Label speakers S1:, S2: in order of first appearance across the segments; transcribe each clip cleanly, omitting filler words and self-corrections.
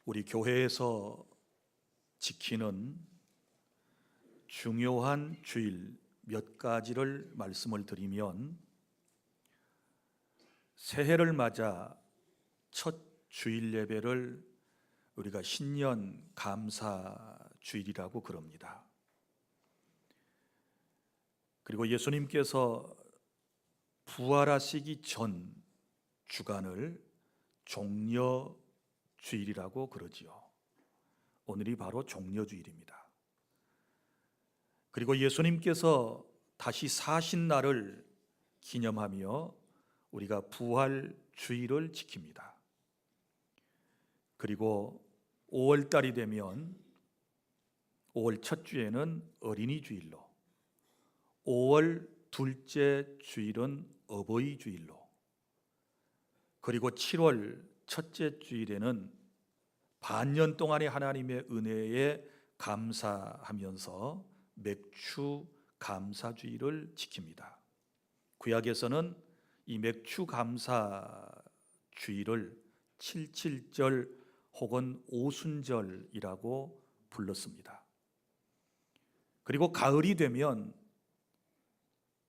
S1: 우리 교회에서 지키는 중요한 주일 몇 가지를 말씀을 드리면, 새해를 맞아 첫 주일 예배를 우리가 신년 감사 주일이라고 그럽니다. 그리고 예수님께서 부활하시기 전 주간을 종려 주일이라고 그러지요. 오늘이 바로 종려 주일입니다. 그리고 예수님께서 다시 사신 날을 기념하며 우리가 부활 주일을 지킵니다. 그리고 5월 달이 되면 5월 첫 주에는 어린이 주일로, 5월 둘째 주일은 어버이 주일로, 그리고 7월 첫째 주일에는 반년 동안의 하나님의 은혜에 감사하면서 맥주 감사 주일을 지킵니다. 구약에서는 이 맥주 감사 주일을 77절 혹은 오순절이라고 불렀습니다. 그리고 가을이 되면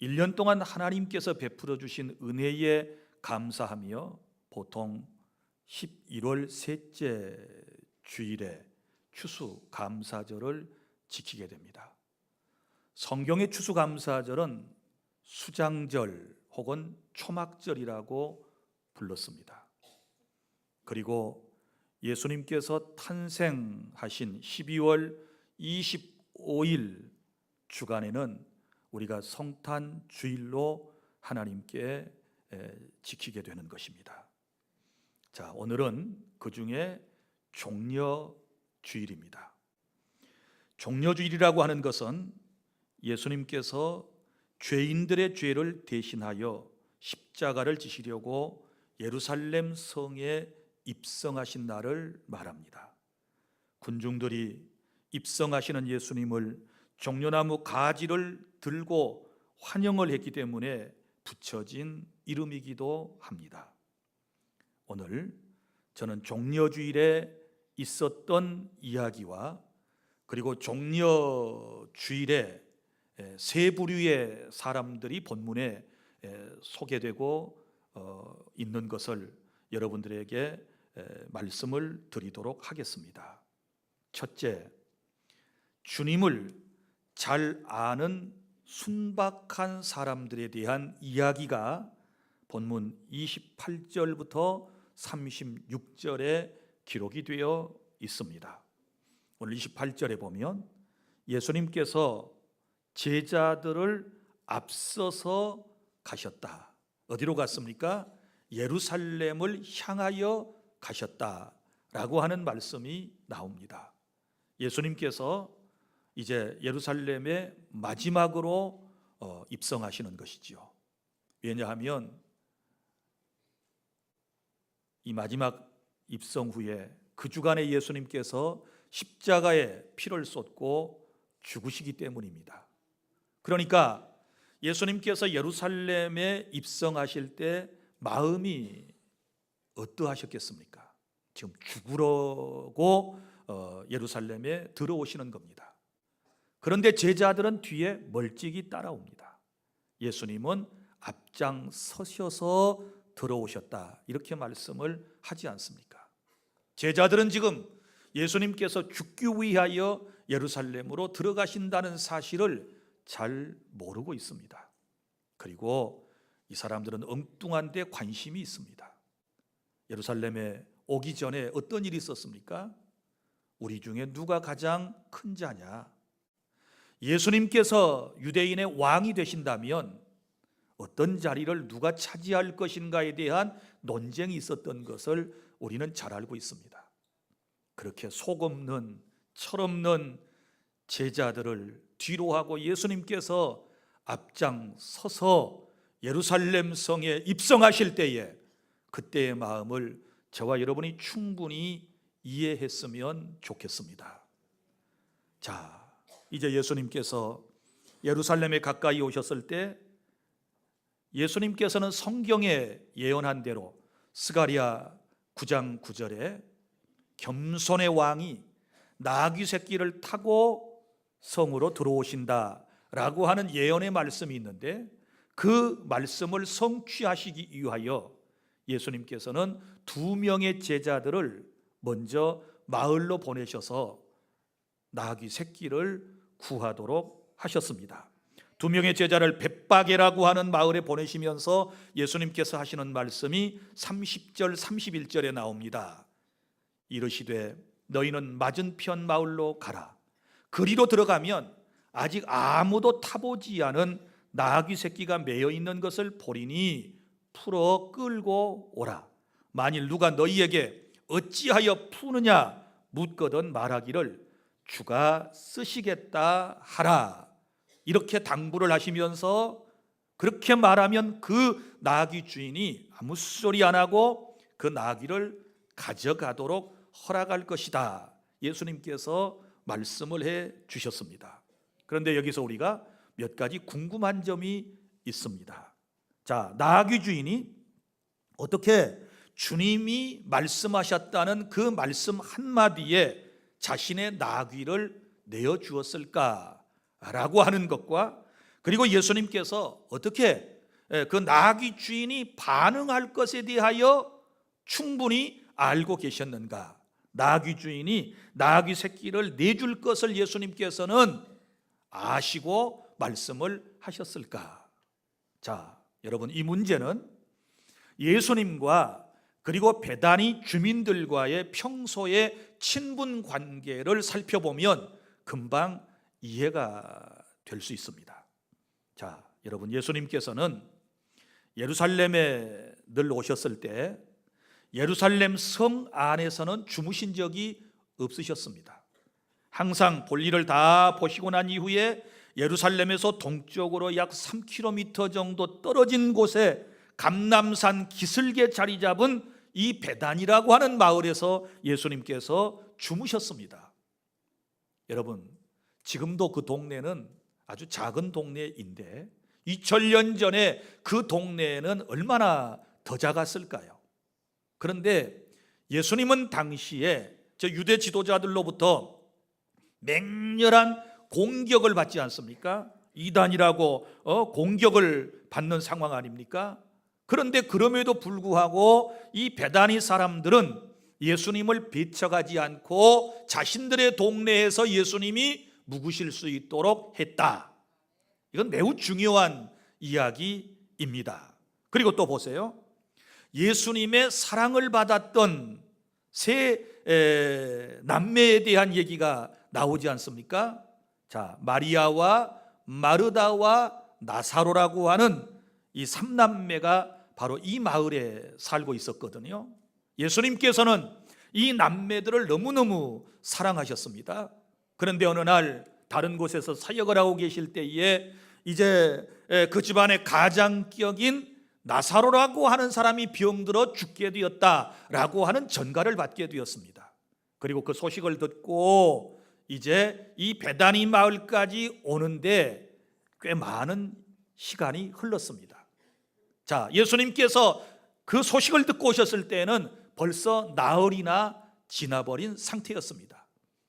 S1: 1년 동안 하나님께서 베풀어 주신 은혜에 감사하며 보통 11월 셋째 주일에 추수 감사절을 지키게 됩니다. 성경의 추수 감사절은 수장절 혹은 초막절이라고 불렀습니다. 그리고 예수님께서 탄생하신 12월 25일 주간에는 우리가 성탄 주일로 하나님께 지키게 되는 것입니다. 자, 오늘은 그 중에 종려 주일입니다. 종려 주일이라고 하는 것은 예수님께서 죄인들의 죄를 대신하여 십자가를 지시려고 예루살렘 성에 입성하신 날을 말합니다. 군중들이 입성하시는 예수님을 종려나무 가지를 들고 환영을 했기 때문에 붙여진 이름이기도 합니다. 오늘 저는 종려주일에 있었던 이야기와 그리고 종려주일에 세 부류의 사람들이 본문에 소개되고 있는 것을 여러분들에게 말씀을 드리도록 하겠습니다. 첫째, 주님을 잘 아는 순박한 사람들에 대한 이야기가 본문 28절부터 36절에 기록이 되어 있습니다. 오늘 28절에 보면 예수님께서 제자들을 앞서서 가셨다. 어디로 갔습니까? 예루살렘을 향하여 가셨다라고 하는 말씀이 나옵니다. 예수님께서 이제 예루살렘에 마지막으로 입성하시는 것이지요. 왜냐하면 이 마지막 입성 후에 그 주간에 예수님께서 십자가에 피를 쏟고 죽으시기 때문입니다. 그러니까 예수님께서 예루살렘에 입성하실 때 마음이 어떠하셨겠습니까? 지금 죽으려고 예루살렘에 들어오시는 겁니다. 그런데 제자들은 뒤에 멀찍이 따라옵니다. 예수님은 앞장서셔서 들어오셨다, 이렇게 말씀을 하지 않습니까? 제자들은 지금 예수님께서 죽기 위하여 예루살렘으로 들어가신다는 사실을 잘 모르고 있습니다. 그리고 이 사람들은 엉뚱한 데 관심이 있습니다. 예루살렘에 오기 전에 어떤 일이 있었습니까? 우리 중에 누가 가장 큰 자냐? 예수님께서 유대인의 왕이 되신다면 어떤 자리를 누가 차지할 것인가에 대한 논쟁이 있었던 것을 우리는 잘 알고 있습니다. 그렇게 속없는 철없는 제자들을 뒤로 하고 예수님께서 앞장서서 예루살렘 성에 입성하실 때에 그때의 마음을 저와 여러분이 충분히 이해했으면 좋겠습니다. 자, 이제 예수님께서 예루살렘에 가까이 오셨을 때 예수님께서는 성경에 예언한 대로 스가랴 9장 9절에 겸손의 왕이 나귀 새끼를 타고 성으로 들어오신다라고 하는 예언의 말씀이 있는데, 그 말씀을 성취하시기 위하여 예수님께서는 2명의 제자들을 먼저 마을로 보내셔서 나귀 새끼를 구하도록 하셨습니다. 2명의 제자를 벳바게라고 하는 마을에 보내시면서 예수님께서 하시는 말씀이 30절 31절에 나옵니다. 이르시되 너희는 맞은편 마을로 가라. 그리로 들어가면 아직 아무도 타보지 않은 나귀 새끼가 매여 있는 것을 보리니 풀어 끌고 오라. 만일 누가 너희에게 어찌하여 푸느냐 묻거든 말하기를 주가 쓰시겠다 하라. 이렇게 당부를 하시면서 그렇게 말하면 그 나귀 주인이 아무 소리 안 하고 그 나귀를 가져가도록 허락할 것이다. 예수님께서 말씀을 해 주셨습니다. 그런데 여기서 우리가 몇 가지 궁금한 점이 있습니다. 자, 나귀 주인이 어떻게 주님이 말씀하셨다는 그 말씀 한마디에 자신의 나귀를 내어주었을까라고 하는 것과, 그리고 예수님께서 어떻게 그 나귀 주인이 반응할 것에 대하여 충분히 알고 계셨는가, 나귀 주인이 나귀 새끼를 내줄 것을 예수님께서는 아시고 말씀을 하셨을까. 자, 여러분, 이 문제는 예수님과 그리고 베다니 주민들과의 평소의 친분 관계를 살펴보면 금방 이해가 될 수 있습니다. 자, 여러분, 예수님께서는 예루살렘에 늘 오셨을 때 예루살렘 성 안에서는 주무신 적이 없으셨습니다. 항상 볼일을 다 보시고 난 이후에 예루살렘에서 동쪽으로 약 3km 정도 떨어진 곳에 감람산 기슭에 자리 잡은 이 베단이라고 하는 마을에서 예수님께서 주무셨습니다. 여러분, 지금도 그 동네는 아주 작은 동네인데 2000년 전에 그 동네는 얼마나 더 작았을까요? 그런데 예수님은 당시에 저 유대 지도자들로부터 맹렬한 공격을 받지 않습니까? 이단이라고 공격을 받는 상황 아닙니까? 그런데 그럼에도 불구하고 이 베다니 사람들은 예수님을 배척하지 않고 자신들의 동네에서 예수님이 묵으실 수 있도록 했다. 이건 매우 중요한 이야기입니다. 그리고 또 보세요. 예수님의 사랑을 받았던 세 남매에 대한 얘기가 나오지 않습니까? 자, 마리아와 마르다와 나사로라고 하는 이 3남매가 바로 이 마을에 살고 있었거든요. 예수님께서는 이 남매들을 너무너무 사랑하셨습니다. 그런데 어느 날 다른 곳에서 사역을 하고 계실 때에 이제 그 집안의 가장격인 나사로라고 하는 사람이 병들어 죽게 되었다라고 하는 전가를 받게 되었습니다. 그리고 그 소식을 듣고 이제 이 베다니 마을까지 오는데 꽤 많은 시간이 흘렀습니다. 자, 예수님께서 그 소식을 듣고 오셨을 때는 벌써 나흘이나 지나버린 상태였습니다.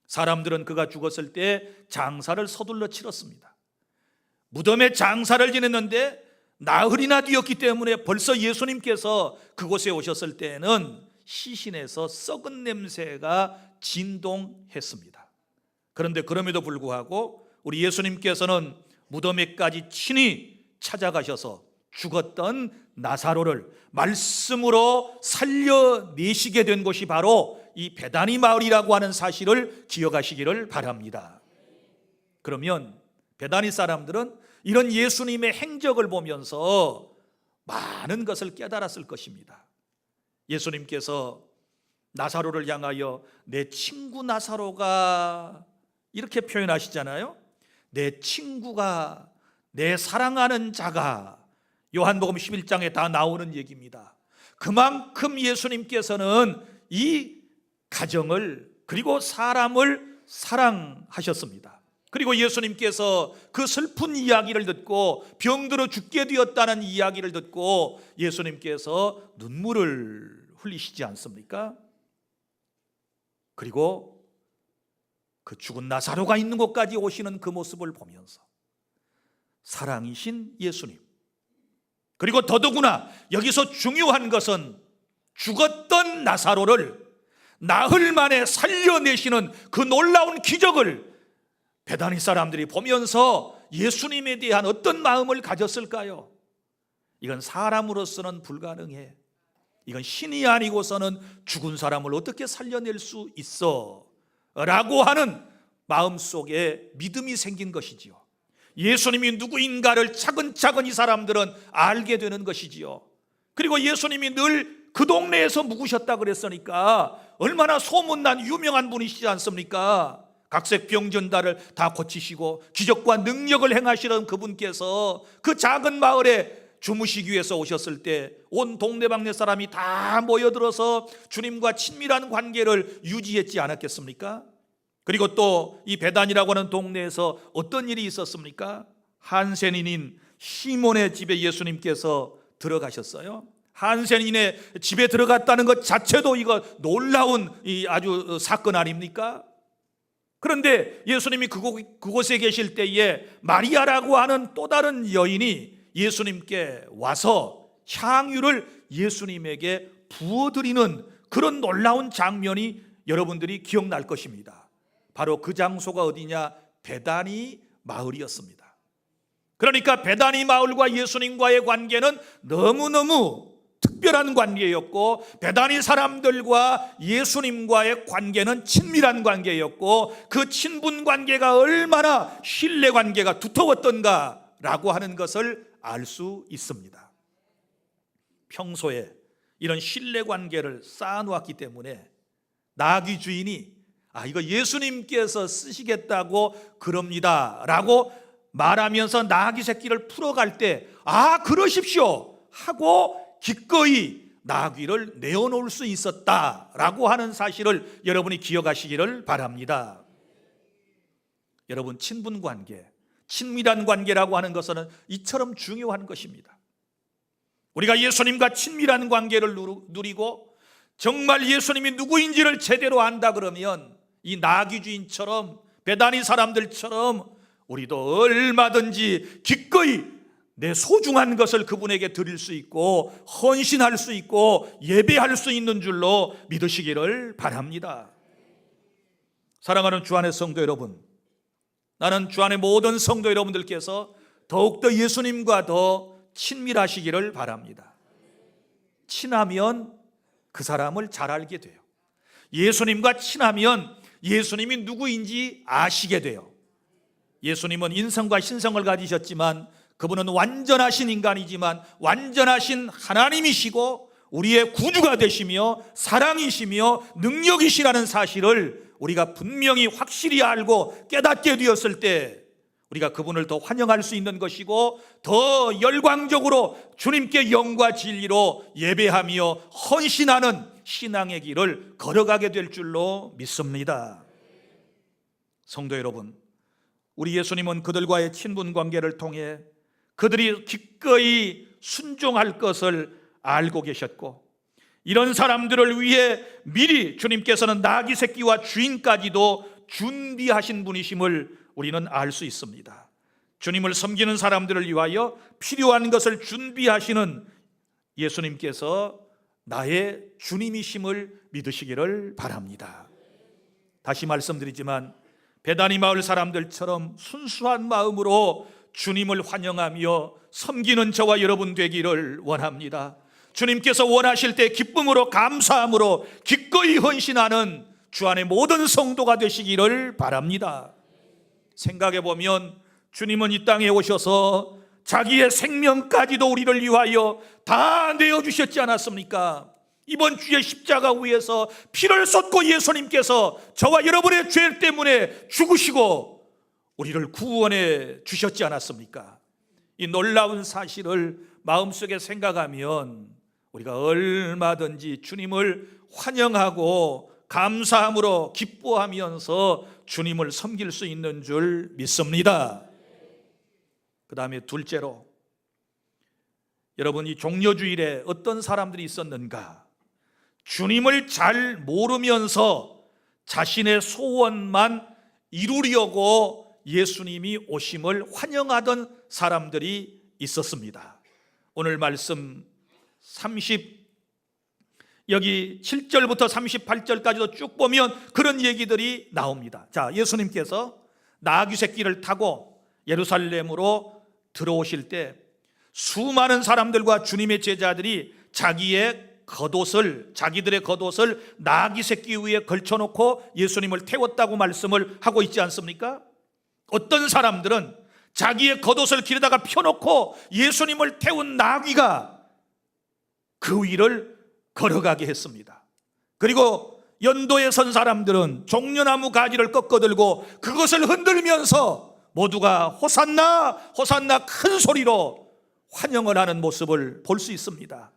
S1: 사람들은 그가 죽었을 때 장사를 서둘러 치렀습니다. 무덤에 장사를 지냈는데 나흘이나 뒤였기 때문에 벌써 예수님께서 그곳에 오셨을 때는 시신에서 썩은 냄새가 진동했습니다. 그런데 그럼에도 불구하고 우리 예수님께서는 무덤에까지 친히 찾아가셔서 죽었던 나사로를 말씀으로 살려내시게 된 곳이 바로 이 베다니 마을이라고 하는 사실을 기억하시기를 바랍니다. 그러면 베다니 사람들은 이런 예수님의 행적을 보면서 많은 것을 깨달았을 것입니다. 예수님께서 나사로를 향하여 내 친구 나사로가 이렇게 표현하시잖아요. 내 친구가, 내 사랑하는 자가, 요한복음 11장에 다 나오는 얘기입니다. 그만큼 예수님께서는 이 가정을 그리고 사람을 사랑하셨습니다. 그리고 예수님께서 그 슬픈 이야기를 듣고 병들어 죽게 되었다는 이야기를 듣고 예수님께서 눈물을 흘리시지 않습니까? 그리고 그 죽은 나사로가 있는 곳까지 오시는 그 모습을 보면서 사랑이신 예수님, 그리고 더더구나 여기서 중요한 것은 죽었던 나사로를 나흘 만에 살려내시는 그 놀라운 기적을 베다니 사람들이 보면서 예수님에 대한 어떤 마음을 가졌을까요? 이건 사람으로서는 불가능해. 이건 신이 아니고서는 죽은 사람을 어떻게 살려낼 수 있어? 라고 하는 마음속에 믿음이 생긴 것이지요. 예수님이 누구인가를 차근차근 이 사람들은 알게 되는 것이지요. 그리고 예수님이 늘 그 동네에서 묵으셨다 그랬으니까 얼마나 소문난 유명한 분이시지 않습니까? 각색 병전달을 다 고치시고 기적과 능력을 행하시는 그분께서 그 작은 마을에 주무시기 위해서 오셨을 때 온 동네방네 사람이 다 모여들어서 주님과 친밀한 관계를 유지했지 않았겠습니까? 그리고 또 이 베단이라고 하는 동네에서 어떤 일이 있었습니까? 한센인인 시몬의 집에 예수님께서 들어가셨어요. 한센인의 집에 들어갔다는 것 자체도 이거 놀라운 아주 사건 아닙니까? 그런데 예수님이 그곳에 계실 때에 마리아라고 하는 또 다른 여인이 예수님께 와서 향유를 예수님에게 부어드리는 그런 놀라운 장면이 여러분들이 기억날 것입니다. 바로 그 장소가 어디냐? 베다니 마을이었습니다. 그러니까 베다니 마을과 예수님과의 관계는 너무너무 특별한 관계였고, 베다니 사람들과 예수님과의 관계는 친밀한 관계였고, 그 친분 관계가 얼마나 신뢰 관계가 두터웠던가라고 하는 것을 알 수 있습니다. 평소에 이런 신뢰 관계를 쌓아놓았기 때문에 나귀 주인이 이거 예수님께서 쓰시겠다고 그럽니다 라고 말하면서 나귀 새끼를 풀어갈 때 그러십시오 하고 기꺼이 나귀를 내어놓을 수 있었다라고 하는 사실을 여러분이 기억하시기를 바랍니다. 여러분, 친분 관계, 친밀한 관계라고 하는 것은 이처럼 중요한 것입니다. 우리가 예수님과 친밀한 관계를 누리고 정말 예수님이 누구인지를 제대로 안다 그러면 이 나귀 주인처럼 베다니 사람들처럼 우리도 얼마든지 기꺼이 내 소중한 것을 그분에게 드릴 수 있고 헌신할 수 있고 예배할 수 있는 줄로 믿으시기를 바랍니다. 사랑하는 주안의 성도 여러분, 나는 주안의 모든 성도 여러분들께서 더욱더 예수님과 더 친밀하시기를 바랍니다. 친하면 그 사람을 잘 알게 돼요. 예수님과 친하면 예수님이 누구인지 아시게 돼요. 예수님은 인성과 신성을 가지셨지만 그분은 완전하신 인간이지만 완전하신 하나님이시고 우리의 구주가 되시며 사랑이시며 능력이시라는 사실을 우리가 분명히 확실히 알고 깨닫게 되었을 때 우리가 그분을 더 환영할 수 있는 것이고 더 열광적으로 주님께 영과 진리로 예배하며 헌신하는 신앙의 길을 걸어가게 될 줄로 믿습니다. 성도 여러분, 우리 예수님은 그들과의 친분 관계를 통해 그들이 기꺼이 순종할 것을 알고 계셨고, 이런 사람들을 위해 미리 주님께서는 나귀 새끼와 주인까지도 준비하신 분이심을 우리는 알 수 있습니다. 주님을 섬기는 사람들을 위하여 필요한 것을 준비하시는 예수님께서 나의 주님이심을 믿으시기를 바랍니다. 다시 말씀드리지만 베다니 마을 사람들처럼 순수한 마음으로 주님을 환영하며 섬기는 저와 여러분 되기를 원합니다. 주님께서 원하실 때 기쁨으로 감사함으로 기꺼이 헌신하는 주 안의 모든 성도가 되시기를 바랍니다. 생각해 보면 주님은 이 땅에 오셔서 자기의 생명까지도 우리를 위하여 다 내어주셨지 않았습니까? 이번 주에 십자가 위에서 피를 쏟고 예수님께서 저와 여러분의 죄 때문에 죽으시고 우리를 구원해 주셨지 않았습니까? 이 놀라운 사실을 마음속에 생각하면 우리가 얼마든지 주님을 환영하고 감사함으로 기뻐하면서 주님을 섬길 수 있는 줄 믿습니다. 그 다음에 둘째로, 여러분, 이 종려주일에 어떤 사람들이 있었는가? 주님을 잘 모르면서 자신의 소원만 이루려고 예수님이 오심을 환영하던 사람들이 있었습니다. 오늘 말씀 여기 7절부터 38절까지도 쭉 보면 그런 얘기들이 나옵니다. 자, 예수님께서 나귀 새끼를 타고 예루살렘으로 들어오실 때 수많은 사람들과 주님의 제자들이 자기들의 겉옷을 나귀 새끼 위에 걸쳐놓고 예수님을 태웠다고 말씀을 하고 있지 않습니까? 어떤 사람들은 자기의 겉옷을 길에다가 펴놓고 예수님을 태운 나귀가 그 위를 걸어가게 했습니다. 그리고 연도에 선 사람들은 종려나무 가지를 꺾어들고 그것을 흔들면서 모두가 호산나 호산나 큰 소리로 환영을 하는 모습을 볼 수 있습니다.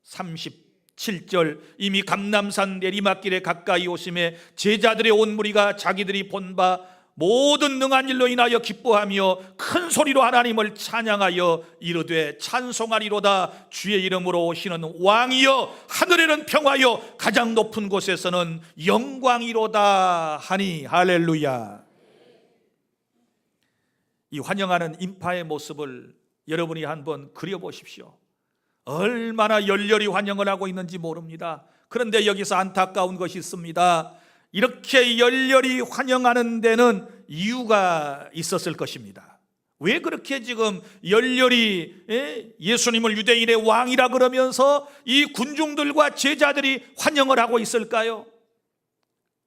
S1: 37절 이미 감람산 내리막길에 가까이 오심에 제자들의 온 무리가 자기들이 본 바 모든 능한 일로 인하여 기뻐하며 큰 소리로 하나님을 찬양하여 이르되 찬송하리로다. 주의 이름으로 오시는 왕이여 하늘에는 평화여 가장 높은 곳에서는 영광이로다 하니. 할렐루야. 이 환영하는 인파의 모습을 여러분이 한번 그려보십시오. 얼마나 열렬히 환영을 하고 있는지 모릅니다. 그런데 여기서 안타까운 것이 있습니다. 이렇게 열렬히 환영하는 데는 이유가 있었을 것입니다. 왜 그렇게 지금 열렬히 예수님을 유대인의 왕이라 그러면서 이 군중들과 제자들이 환영을 하고 있을까요?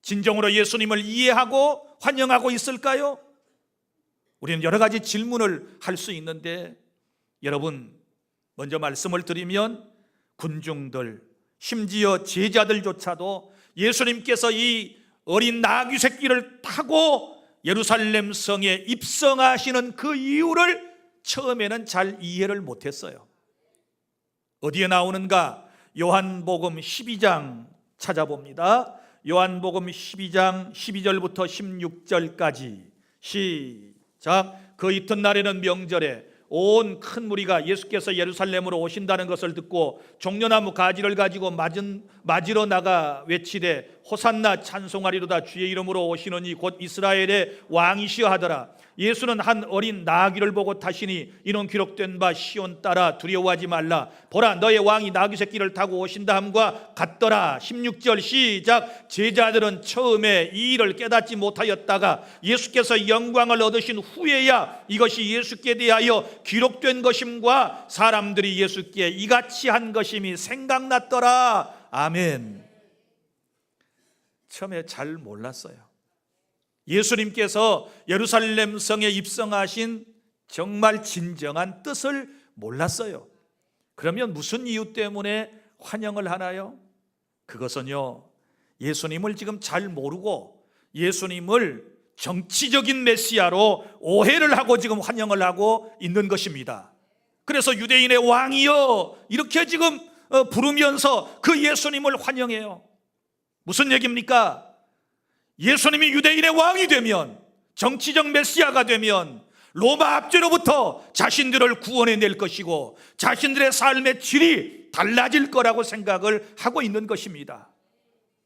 S1: 진정으로 예수님을 이해하고 환영하고 있을까요? 우리는 여러 가지 질문을 할 수 있는데, 여러분, 먼저 말씀을 드리면 군중들, 심지어 제자들조차도 예수님께서 이 어린 나귀 새끼를 타고 예루살렘 성에 입성하시는 그 이유를 처음에는 잘 이해를 못했어요. 어디에 나오는가? 요한복음 12장 찾아봅니다. 요한복음 12장 12절부터 16절까지 시작. 그 이튿날에는 명절에 온 큰 무리가 예수께서 예루살렘으로 오신다는 것을 듣고 종려나무 가지를 가지고 맞으러 나가 외치되 호산나 찬송하리로다. 주의 이름으로 오시는 이 곧 이스라엘의 왕이시여 하더라. 예수는 한 어린 나귀를 보고 타시니 이는 기록된 바 시온 따라 두려워하지 말라. 보라 너의 왕이 나귀 새끼를 타고 오신다 함과 같더라. 16절 시작. 제자들은 처음에 이 일을 깨닫지 못하였다가 예수께서 영광을 얻으신 후에야 이것이 예수께 대하여 기록된 것임과 사람들이 예수께 이같이 한 것임이 생각났더라. 아멘. 처음에 잘 몰랐어요. 예수님께서 예루살렘 성에 입성하신 정말 진정한 뜻을 몰랐어요. 그러면 무슨 이유 때문에 환영을 하나요? 그것은요, 예수님을 지금 잘 모르고 예수님을 정치적인 메시아로 오해를 하고 지금 환영을 하고 있는 것입니다. 그래서 유대인의 왕이여 이렇게 지금 부르면서 그 예수님을 환영해요. 무슨 얘기입니까? 예수님이 유대인의 왕이 되면, 정치적 메시아가 되면 로마 압제로부터 자신들을 구원해낼 것이고 자신들의 삶의 질이 달라질 거라고 생각을 하고 있는 것입니다.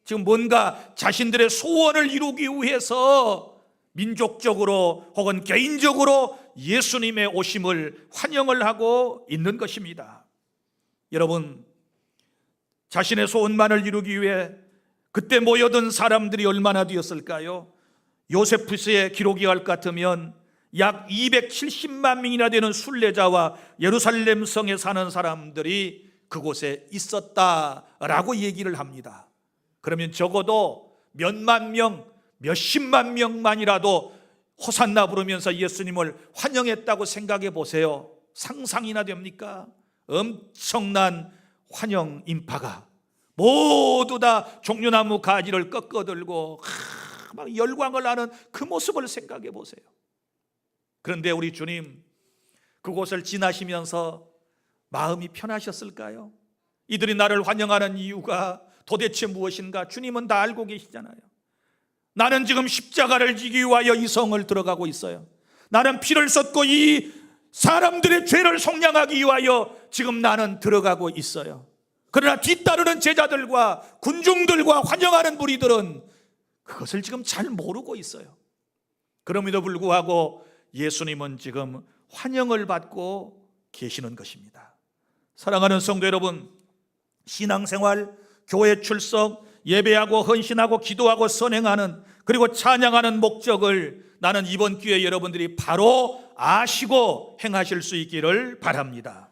S1: 지금 뭔가 자신들의 소원을 이루기 위해서 민족적으로 혹은 개인적으로 예수님의 오심을 환영을 하고 있는 것입니다. 여러분, 자신의 소원만을 이루기 위해 그때 모여든 사람들이 얼마나 되었을까요? 요세푸스의 기록이 할 것 같으면 약 270만 명이나 되는 순례자와 예루살렘 성에 사는 사람들이 그곳에 있었다라고 얘기를 합니다. 그러면 적어도 몇만 명, 몇십만 명만이라도 호산나 부르면서 예수님을 환영했다고 생각해 보세요. 상상이나 됩니까? 엄청난 환영 인파가 모두 다 종려나무 가지를 꺾어들고 막 열광을 하는 그 모습을 생각해 보세요. 그런데 우리 주님 그곳을 지나시면서 마음이 편하셨을까요? 이들이 나를 환영하는 이유가 도대체 무엇인가? 주님은 다 알고 계시잖아요. 나는 지금 십자가를 지기 위하여 이 성을 들어가고 있어요. 나는 피를 쏟고 이 사람들의 죄를 속량하기 위하여 지금 나는 들어가고 있어요. 그러나 뒤따르는 제자들과 군중들과 환영하는 무리들은 그것을 지금 잘 모르고 있어요. 그럼에도 불구하고 예수님은 지금 환영을 받고 계시는 것입니다. 사랑하는 성도 여러분, 신앙생활, 교회 출석, 예배하고 헌신하고 기도하고 선행하는, 그리고 찬양하는 목적을 나는 이번 기회에 여러분들이 바로 아시고 행하실 수 있기를 바랍니다.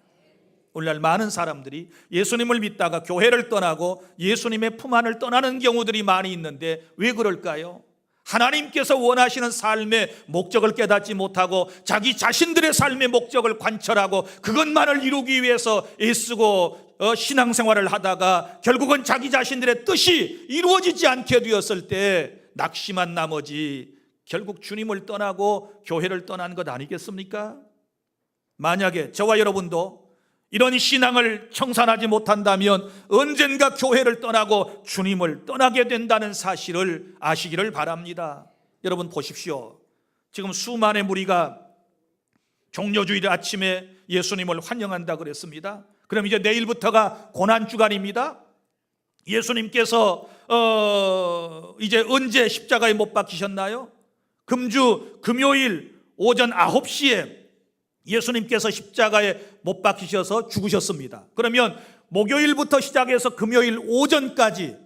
S1: 오늘날 많은 사람들이 예수님을 믿다가 교회를 떠나고 예수님의 품 안을 떠나는 경우들이 많이 있는데 왜 그럴까요? 하나님께서 원하시는 삶의 목적을 깨닫지 못하고 자기 자신들의 삶의 목적을 관철하고 그것만을 이루기 위해서 애쓰고 신앙생활을 하다가 결국은 자기 자신들의 뜻이 이루어지지 않게 되었을 때 낙심한 나머지 결국 주님을 떠나고 교회를 떠난 것 아니겠습니까? 만약에 저와 여러분도 이런 신앙을 청산하지 못한다면 언젠가 교회를 떠나고 주님을 떠나게 된다는 사실을 아시기를 바랍니다. 여러분 보십시오. 지금 수많은 무리가 종려주일 아침에 예수님을 환영한다 그랬습니다. 그럼 이제 내일부터가 고난주간입니다. 예수님께서 이제 언제 십자가에 못 박히셨나요? 금주 금요일 오전 9시에 예수님께서 십자가에 못 박히셔서 죽으셨습니다. 그러면 목요일부터 시작해서 금요일 오전까지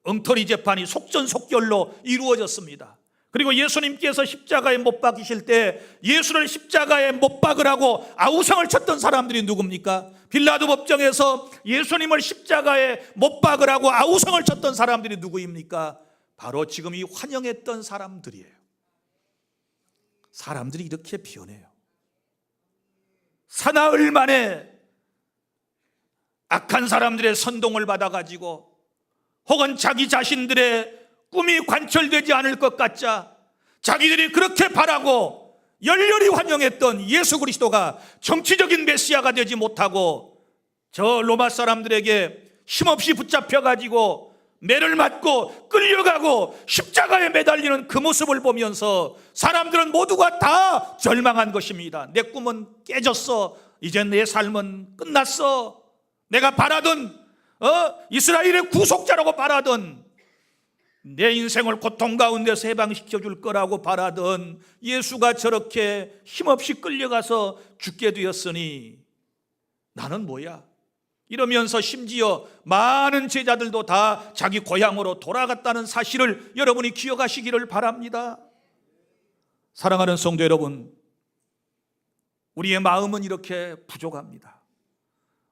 S1: 엉터리 재판이 속전속결로 이루어졌습니다. 그리고 예수님께서 십자가에 못 박히실 때 예수를 십자가에 못 박으라고 아우성을 쳤던 사람들이 누굽니까? 빌라도 법정에서 예수님을 십자가에 못 박으라고 아우성을 쳤던 사람들이 누구입니까? 바로 지금 이 환영했던 사람들이에요. 사람들이 이렇게 변해요. 사나흘 만에 악한 사람들의 선동을 받아가지고 혹은 자기 자신들의 꿈이 관철되지 않을 것 같자 자기들이 그렇게 바라고 열렬히 환영했던 예수 그리스도가 정치적인 메시아가 되지 못하고 저 로마 사람들에게 힘없이 붙잡혀가지고 매를 맞고 끌려가고 십자가에 매달리는 그 모습을 보면서 사람들은 모두가 다 절망한 것입니다. 내 꿈은 깨졌어. 이제 내 삶은 끝났어. 내가 바라던 이스라엘의 구속자라고 바라던, 내 인생을 고통 가운데서 해방시켜 줄 거라고 바라던 예수가 저렇게 힘없이 끌려가서 죽게 되었으니 나는 뭐야? 이러면서 심지어 많은 제자들도 다 자기 고향으로 돌아갔다는 사실을 여러분이 기억하시기를 바랍니다. 사랑하는 성도 여러분, 우리의 마음은 이렇게 부족합니다.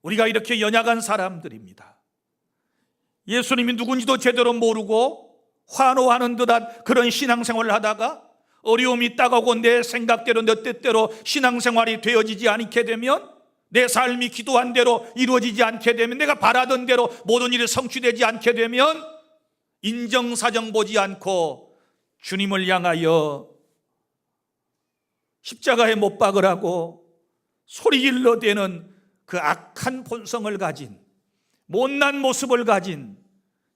S1: 우리가 이렇게 연약한 사람들입니다. 예수님이 누군지도 제대로 모르고 환호하는 듯한 그런 신앙생활을 하다가 어려움이 따가고 내 생각대로 내 뜻대로 신앙생활이 되어지지 않게 되면, 내 삶이 기도한 대로 이루어지지 않게 되면, 내가 바라던 대로 모든 일이 성취되지 않게 되면 인정사정 보지 않고 주님을 향하여 십자가에 못 박으라고 소리질러대는 그 악한 본성을 가진, 못난 모습을 가진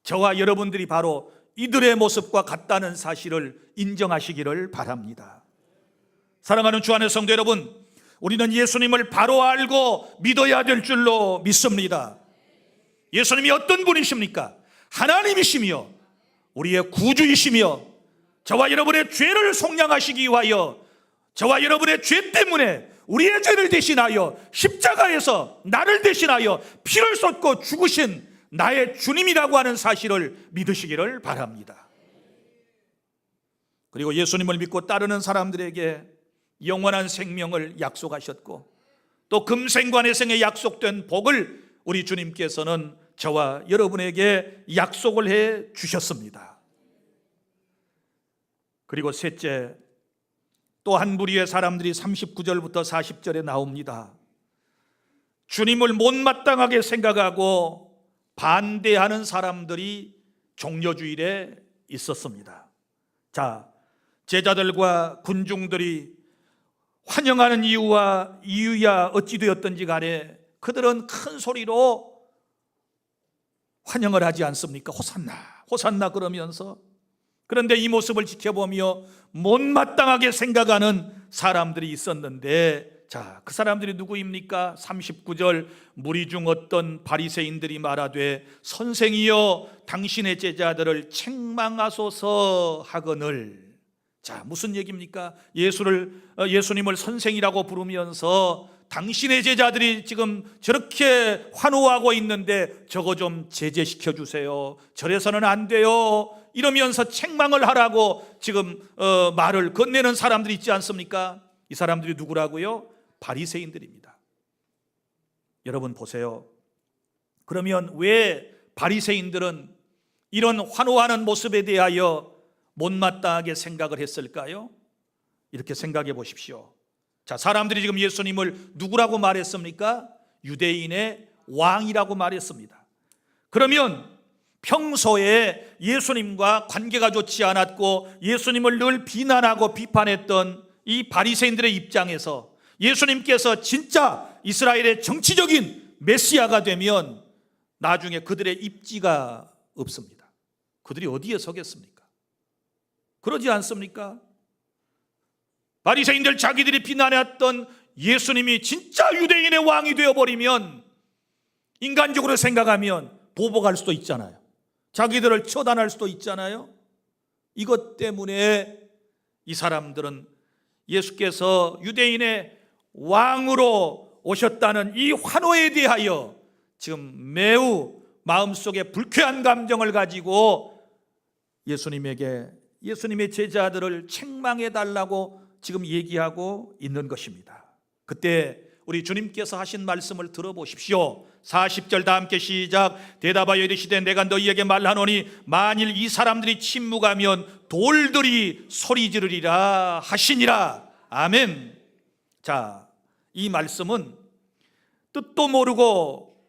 S1: 저와 여러분들이 바로 이들의 모습과 같다는 사실을 인정하시기를 바랍니다. 사랑하는 주 안의 성도 여러분, 우리는 예수님을 바로 알고 믿어야 될 줄로 믿습니다. 예수님이 어떤 분이십니까? 하나님이시며 우리의 구주이시며 저와 여러분의 죄를 속량하시기 위하여, 저와 여러분의 죄 때문에 우리의 죄를 대신하여 십자가에서 나를 대신하여 피를 쏟고 죽으신 나의 주님이라고 하는 사실을 믿으시기를 바랍니다. 그리고 예수님을 믿고 따르는 사람들에게 영원한 생명을 약속하셨고, 또 금생관해생에 약속된 복을 우리 주님께서는 저와 여러분에게 약속을 해 주셨습니다. 그리고 셋째, 또 한 무리의 사람들이 39절부터 40절에 나옵니다. 주님을 못마땅하게 생각하고 반대하는 사람들이 종려주일에 있었습니다. 자, 제자들과 군중들이 환영하는 이유야 어찌 되었든지 간에 그들은 큰 소리로 환영을 하지 않습니까? 호산나 호산나 그러면서. 그런데 이 모습을 지켜보며 못마땅하게 생각하는 사람들이 있었는데 자, 그 사람들이 누구입니까? 39절 무리 중 어떤 바리새인들이 말하되 선생이여 당신의 제자들을 책망하소서 하거늘. 자, 무슨 얘기입니까? 예수님을 선생이라고 부르면서 당신의 제자들이 지금 저렇게 환호하고 있는데 저거 좀 제재시켜 주세요. 저래서는 안 돼요. 이러면서 책망을 하라고 지금 말을 건네는 사람들이 있지 않습니까? 이 사람들이 누구라고요? 바리새인들입니다. 여러분 보세요. 그러면 왜 바리새인들은 이런 환호하는 모습에 대하여 못마땅하게 생각을 했을까요? 이렇게 생각해 보십시오. 자, 사람들이 지금 예수님을 누구라고 말했습니까? 유대인의 왕이라고 말했습니다. 그러면 평소에 예수님과 관계가 좋지 않았고 예수님을 늘 비난하고 비판했던 이 바리새인들의 입장에서 예수님께서 진짜 이스라엘의 정치적인 메시아가 되면 나중에 그들의 입지가 없습니다. 그들이 어디에 서겠습니까? 그러지 않습니까? 바리새인들 자기들이 비난했던 예수님이 진짜 유대인의 왕이 되어버리면 인간적으로 생각하면 보복할 수도 있잖아요. 자기들을 처단할 수도 있잖아요. 이것 때문에 이 사람들은 예수께서 유대인의 왕으로 오셨다는 이 환호에 대하여 지금 매우 마음속에 불쾌한 감정을 가지고 예수님의 제자들을 책망해 달라고 지금 얘기하고 있는 것입니다. 그때 우리 주님께서 하신 말씀을 들어보십시오. 40절 다 함께 시작. 대답하여 이르시되 내가 너희에게 말하노니 만일 이 사람들이 침묵하면 돌들이 소리 지르리라 하시니라. 아멘. 자, 이 말씀은 뜻도 모르고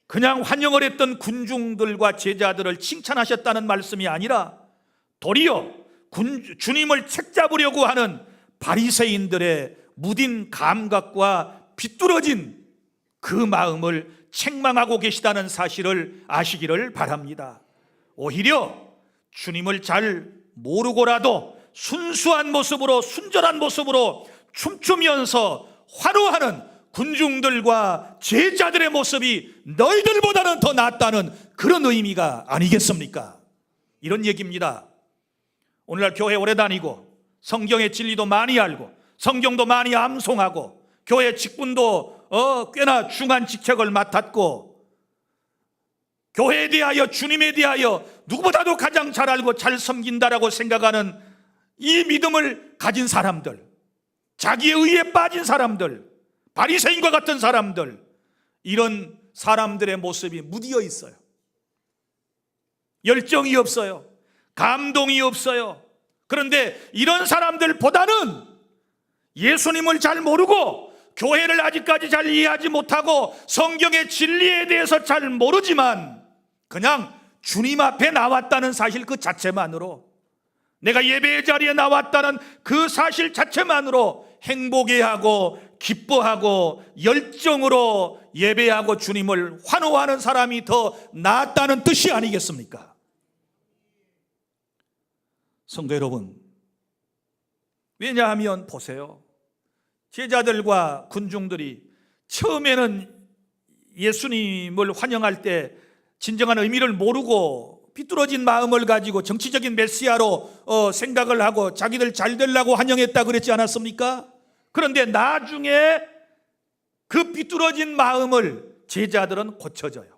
S1: 그냥 환영을 했던 군중들과 제자들을 칭찬하셨다는 말씀이 아니라 도리어 주님을 책잡으려고 하는 바리새인들의 무딘 감각과 비뚤어진 그 마음을 책망하고 계시다는 사실을 아시기를 바랍니다. 오히려 주님을 잘 모르고라도 순수한 모습으로, 순전한 모습으로 춤추면서 환호하는 군중들과 제자들의 모습이 너희들보다는 더 낫다는 그런 의미가 아니겠습니까? 이런 얘기입니다. 오늘날 교회 오래 다니고 성경의 진리도 많이 알고 성경도 많이 암송하고 교회 직분도 꽤나 중한 직책을 맡았고 교회에 대하여, 주님에 대하여 누구보다도 가장 잘 알고 잘 섬긴다라고 생각하는 이 믿음을 가진 사람들, 자기의 의에 빠진 사람들, 바리새인과 같은 사람들, 이런 사람들의 모습이 무디어 있어요. 열정이 없어요. 감동이 없어요. 그런데 이런 사람들보다는 예수님을 잘 모르고 교회를 아직까지 잘 이해하지 못하고 성경의 진리에 대해서 잘 모르지만 그냥 주님 앞에 나왔다는 사실 그 자체만으로, 내가 예배의 자리에 나왔다는 그 사실 자체만으로 행복해하고 기뻐하고 열정으로 예배하고 주님을 환호하는 사람이 더 낫다는 뜻이 아니겠습니까? 성도 여러분, 왜냐하면 보세요. 제자들과 군중들이 처음에는 예수님을 환영할 때 진정한 의미를 모르고 비뚤어진 마음을 가지고 정치적인 메시아로 생각을 하고 자기들 잘 되려고 환영했다 그랬지 않았습니까? 그런데 나중에 그 비뚤어진 마음을 제자들은 고쳐져요.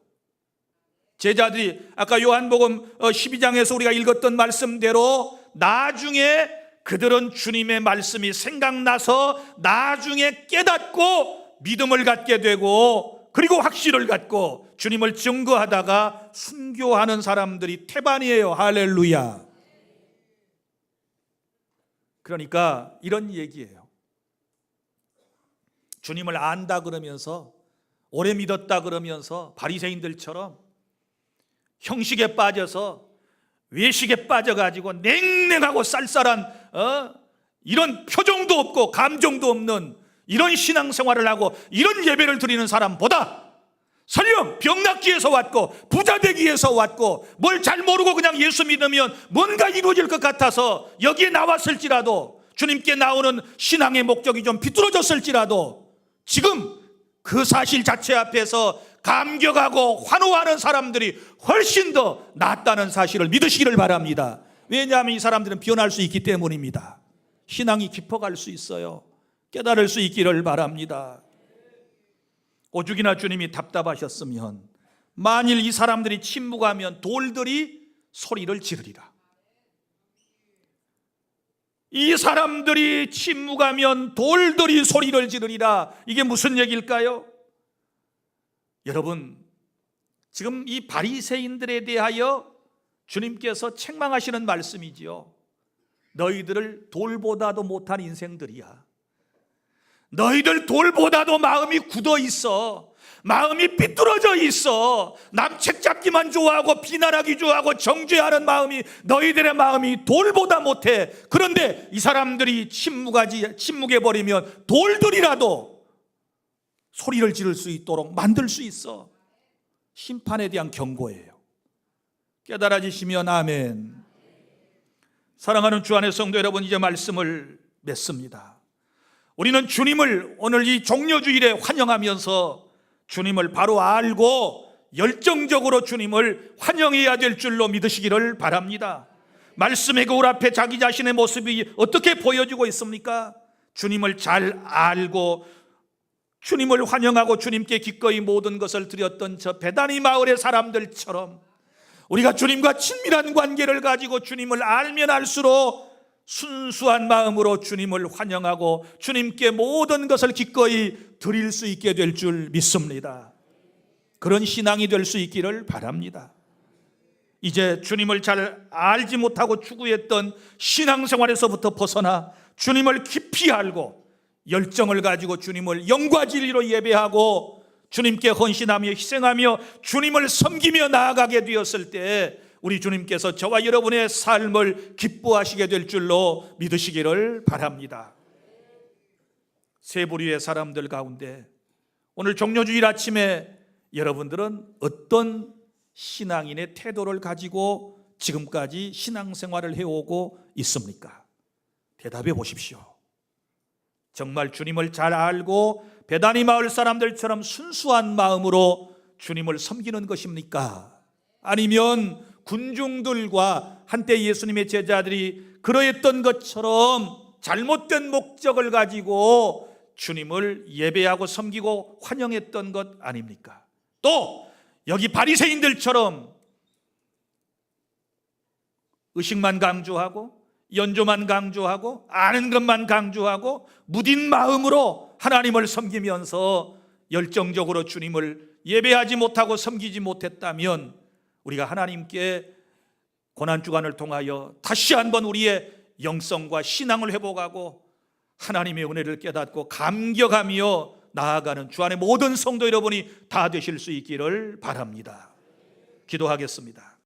S1: 제자들이 아까 요한복음 12장에서 우리가 읽었던 말씀대로 나중에 그들은 주님의 말씀이 생각나서 나중에 깨닫고 믿음을 갖게 되고 그리고 확신을 갖고 주님을 증거하다가 순교하는 사람들이 태반이에요. 할렐루야. 그러니까 이런 얘기예요. 주님을 안다 그러면서, 오래 믿었다 그러면서 바리새인들처럼 형식에 빠져서 외식에 빠져가지고 냉랭하고 쌀쌀한 이런 표정도 없고 감정도 없는 이런 신앙생활을 하고 이런 예배를 드리는 사람보다 설령 병낫기에서 왔고 부자 되기 위해서 왔고 뭘 잘 모르고 그냥 예수 믿으면 뭔가 이루어질 것 같아서 여기에 나왔을지라도 주님께 나오는 신앙의 목적이 좀 비뚤어졌을지라도 지금 그 사실 자체 앞에서 감격하고 환호하는 사람들이 훨씬 더 낫다는 사실을 믿으시기를 바랍니다. 왜냐하면 이 사람들은 변할 수 있기 때문입니다. 신앙이 깊어갈 수 있어요. 깨달을 수 있기를 바랍니다. 오죽이나 주님이 답답하셨으면 만일 이 사람들이 침묵하면 돌들이 소리를 지르리라. 이 사람들이 침묵하면 돌들이 소리를 지르리라. 이게 무슨 얘기일까요? 여러분, 지금 이 바리새인들에 대하여 주님께서 책망하시는 말씀이지요. 너희들을 돌보다도 못한 인생들이야. 너희들 돌보다도 마음이 굳어 있어. 마음이 삐뚤어져 있어. 남 책잡기만 좋아하고 비난하기 좋아하고 정죄하는 마음이, 너희들의 마음이 돌보다 못해. 그런데 이 사람들이 침묵해버리면 돌들이라도 소리를 지를 수 있도록 만들 수 있어. 심판에 대한 경고예요. 깨달아지시면 아멘. 사랑하는 주 안의 성도 여러분, 이제 말씀을 맺습니다. 우리는 주님을 오늘 이 종려주일에 환영하면서 주님을 바로 알고 열정적으로 주님을 환영해야 될 줄로 믿으시기를 바랍니다. 말씀의 거울 앞에 자기 자신의 모습이 어떻게 보여지고 있습니까? 주님을 잘 알고 주님을 환영하고 주님께 기꺼이 모든 것을 드렸던 저 베다니 마을의 사람들처럼 우리가 주님과 친밀한 관계를 가지고 주님을 알면 알수록 순수한 마음으로 주님을 환영하고 주님께 모든 것을 기꺼이 드릴 수 있게 될 줄 믿습니다. 그런 신앙이 될 수 있기를 바랍니다. 이제 주님을 잘 알지 못하고 추구했던 신앙생활에서부터 벗어나 주님을 깊이 알고 열정을 가지고 주님을 영과 진리로 예배하고 주님께 헌신하며 희생하며 주님을 섬기며 나아가게 되었을 때 우리 주님께서 저와 여러분의 삶을 기뻐하시게 될 줄로 믿으시기를 바랍니다. 세 부류의 사람들 가운데 오늘 종려주일 아침에 여러분들은 어떤 신앙인의 태도를 가지고 지금까지 신앙생활을 해오고 있습니까? 대답해 보십시오. 정말 주님을 잘 알고 베다니 마을 사람들처럼 순수한 마음으로 주님을 섬기는 것입니까? 아니면 군중들과 한때 예수님의 제자들이 그러했던 것처럼 잘못된 목적을 가지고 주님을 예배하고 섬기고 환영했던 것 아닙니까? 또 여기 바리새인들처럼 의식만 강조하고 연조만 강조하고 아는 것만 강조하고 무딘 마음으로 하나님을 섬기면서 열정적으로 주님을 예배하지 못하고 섬기지 못했다면 우리가 하나님께 고난주간을 통하여 다시 한번 우리의 영성과 신앙을 회복하고 하나님의 은혜를 깨닫고 감격하며 나아가는 주 안의 모든 성도 여러분이 다 되실 수 있기를 바랍니다. 기도하겠습니다.